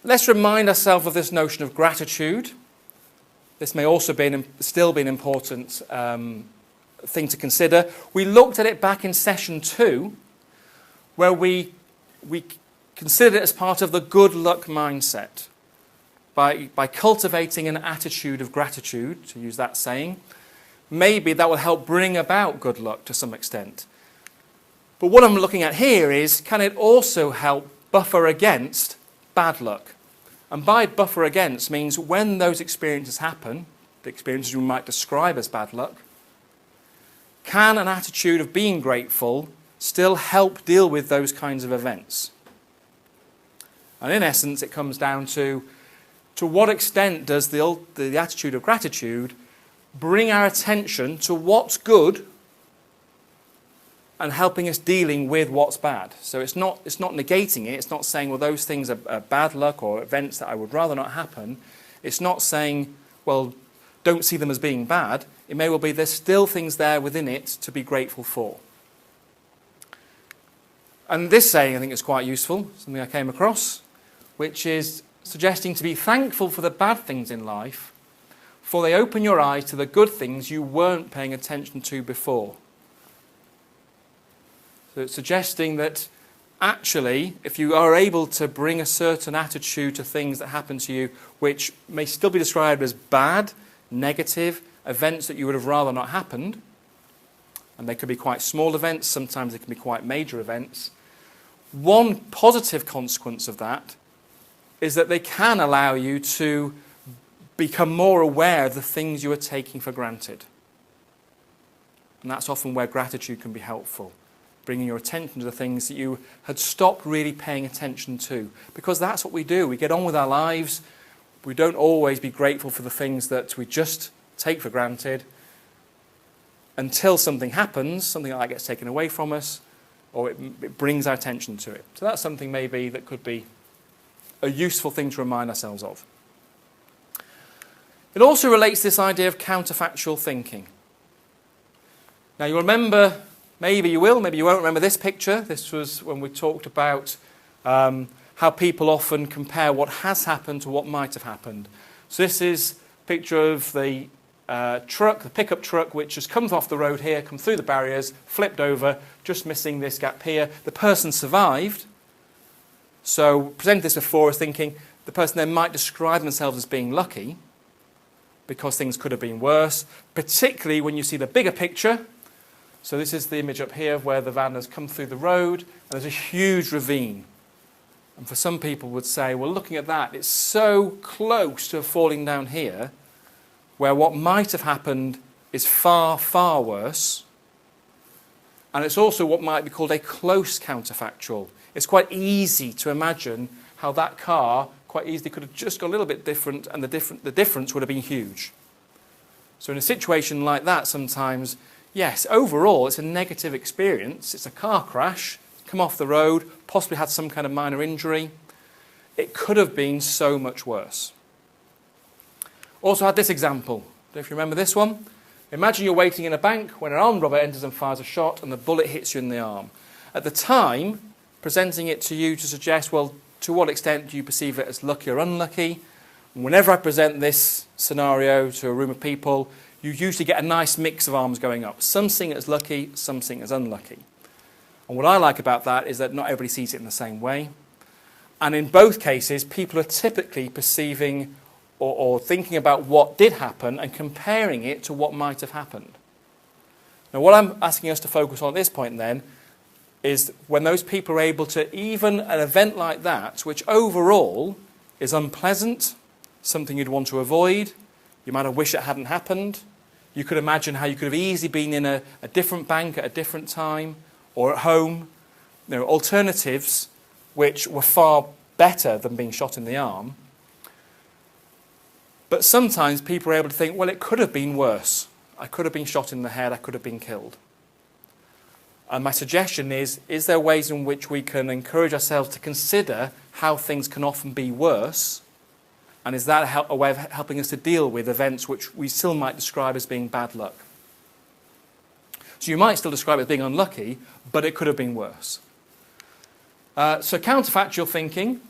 Let's remind ourselves of this notion of gratitude. This may also still be an important thing to consider. We looked at it back in session 2, where we considered it as part of the good luck mindset. By cultivating an attitude of gratitude, to use that saying, maybe that will help bring about good luck to some extent. But what I'm looking at here is, can it also help buffer against bad luck? And by buffer against means when those experiences happen, the experiences we might describe as bad luck, can an attitude of being grateful still help deal with those kinds of events? And in essence, it comes down to what extent does the attitude of gratitude bring our attention to what's good and helping us dealing with what's bad. So it's not negating it. It's not saying, well, those things are bad luck or events that I would rather not happen. It's not saying, well, don't see them as being bad. It may well be there's still things there within it to be grateful for. And this saying, I think, is quite useful, something I came across, which is suggesting to be thankful for the bad things in life, for they open your eyes to the good things you weren't paying attention to before. So it's suggesting that actually, if you are able to bring a certain attitude to things that happen to you, which may still be described as bad, negative, events that you would have rather not happened, and they could be quite small events, sometimes they can be quite major events, one positive consequence of that is that they can allow you to become more aware of the things you are taking for granted. And that's often where gratitude can be helpful, bringing your attention to the things that you had stopped really paying attention to. Because that's what we do. We get on with our lives. We don't always be grateful for the things that we just take for granted until something happens, something like that gets taken away from us, or it brings our attention to it. So that's something maybe that could be a useful thing to remind ourselves of. It also relates to this idea of counterfactual thinking. Now you remember, maybe you will, maybe you won't remember this picture. This was when we talked about how people often compare what has happened to what might have happened. So this is a picture of the truck, the pickup truck, which has come off the road here, come through the barriers, flipped over, just missing this gap here. The person survived. So presented this before as thinking the person then might describe themselves as being lucky because things could have been worse, particularly when you see the bigger picture. So this is the image up here where the van has come through the road and there's a huge ravine. And for some people would say, well, looking at that, it's so close to falling down here where what might have happened is far, far worse. And it's also what might be called a close counterfactual. It's quite easy to imagine how that car quite easily could have just got a little bit different and the difference would have been huge. So in a situation like that sometimes, yes, overall it's a negative experience. It's a car crash, come off the road, possibly had some kind of minor injury. It could have been so much worse. Also had this example. Don't know if you remember this one. Imagine you're waiting in a bank when an armed robber enters and fires a shot and the bullet hits you in the arm. At the time, presenting it to you to suggest, well, to what extent do you perceive it as lucky or unlucky? And whenever I present this scenario to a room of people, you usually get a nice mix of arms going up. Some seeing it as lucky, some seeing it as unlucky. And what I like about that is that not everybody sees it in the same way. And in both cases, people are typically perceiving or thinking about what did happen and comparing it to what might have happened. Now, what I'm asking us to focus on at this point then is when those people are able to, even an event like that, which overall is unpleasant, something you'd want to avoid, you might have wished it hadn't happened, you could imagine how you could have easily been in a different bank at a different time, or at home, alternatives which were far better than being shot in the arm. But sometimes people are able to think, well, it could have been worse. I could have been shot in the head, I could have been killed. And my suggestion is there ways in which we can encourage ourselves to consider how things can often be worse? And is that a way of helping us to deal with events which we still might describe as being bad luck? So you might still describe it as being unlucky, but it could have been worse. So counterfactual thinking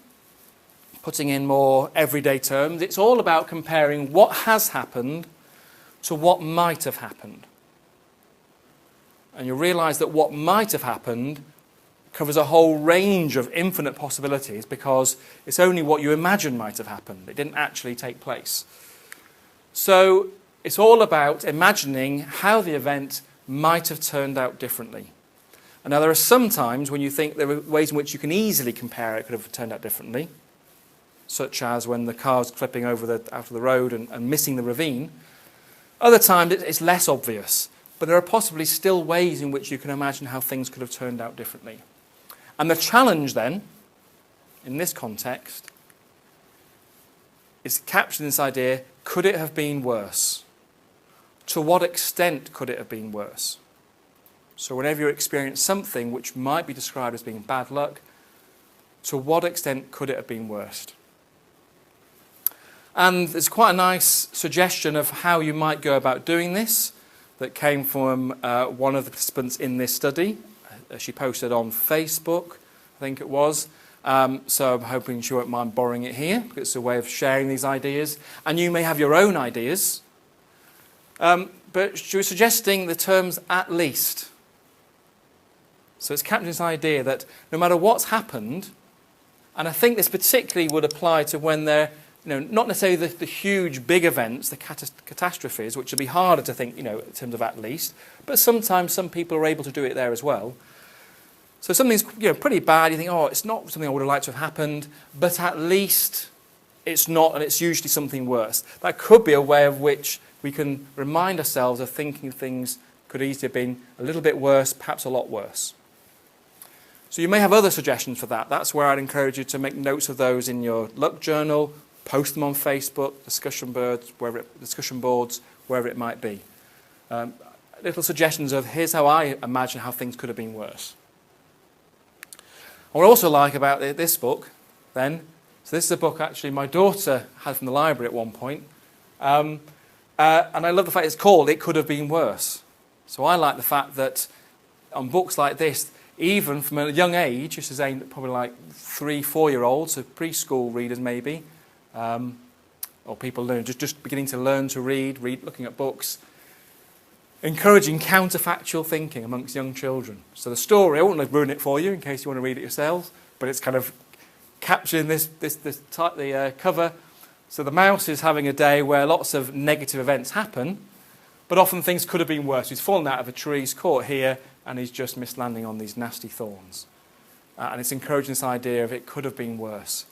putting in more everyday terms, it's all about comparing what has happened to what might have happened. And you'll realise that what might have happened covers a whole range of infinite possibilities because it's only what you imagine might have happened. It didn't actually take place. So it's all about imagining how the event might have turned out differently. And now there are some times when you think there are ways in which you can easily compare it could have turned out differently, such as when the car's clipping out of the road and missing the ravine. Other times it's less obvious, but there are possibly still ways in which you can imagine how things could have turned out differently. And the challenge then, in this context, is capturing this idea, could it have been worse? To what extent could it have been worse? So whenever you experience something which might be described as being bad luck, to what extent could it have been worse? And there's quite a nice suggestion of how you might go about doing this that came from one of the participants in this study. She posted on Facebook, I think it was. So I'm hoping she won't mind borrowing it here, because it's a way of sharing these ideas. And you may have your own ideas. But she was suggesting the terms "at least." So it's capturing this idea that no matter what's happened, and I think this particularly would apply to when they're, not necessarily the huge big events, the catastrophes, which would be harder to think, in terms of "at least," but sometimes some people are able to do it there as well. So something's pretty bad, you think, oh, it's not something I would have liked to have happened, but at least it's not, and it's usually something worse. That could be a way of which we can remind ourselves of thinking things could easily have been a little bit worse, perhaps a lot worse. So you may have other suggestions for that. That's where I'd encourage you to make notes of those in your luck journal, post them on Facebook, discussion boards, wherever it might be. Little suggestions of, here's how I imagine how things could have been worse. What I also like about this book, then, so this is a book actually my daughter had from the library at one point, and I love the fact it's called "It Could Have Been Worse." So I like the fact that on books like this, even from a young age, this is aimed at probably like 3-4-year-olds, so preschool readers maybe, or people just beginning to learn to read, looking at books, encouraging counterfactual thinking amongst young children. So the story, I won't ruin it for you in case you want to read it yourselves, but it's kind of capturing the cover. So the mouse is having a day where lots of negative events happen, but often things could have been worse. He's fallen out of a tree, he's caught here, and he's just missed landing on these nasty thorns. And it's encouraging this idea of it could have been worse.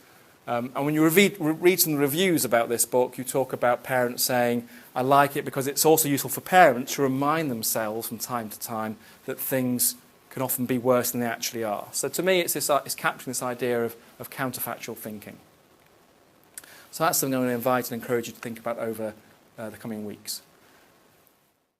And when you read some reviews about this book, you talk about parents saying, I like it because it's also useful for parents to remind themselves from time to time that things can often be worse than they actually are. So to me, it's capturing this idea of counterfactual thinking. So that's something I'm going to invite and encourage you to think about over the coming weeks.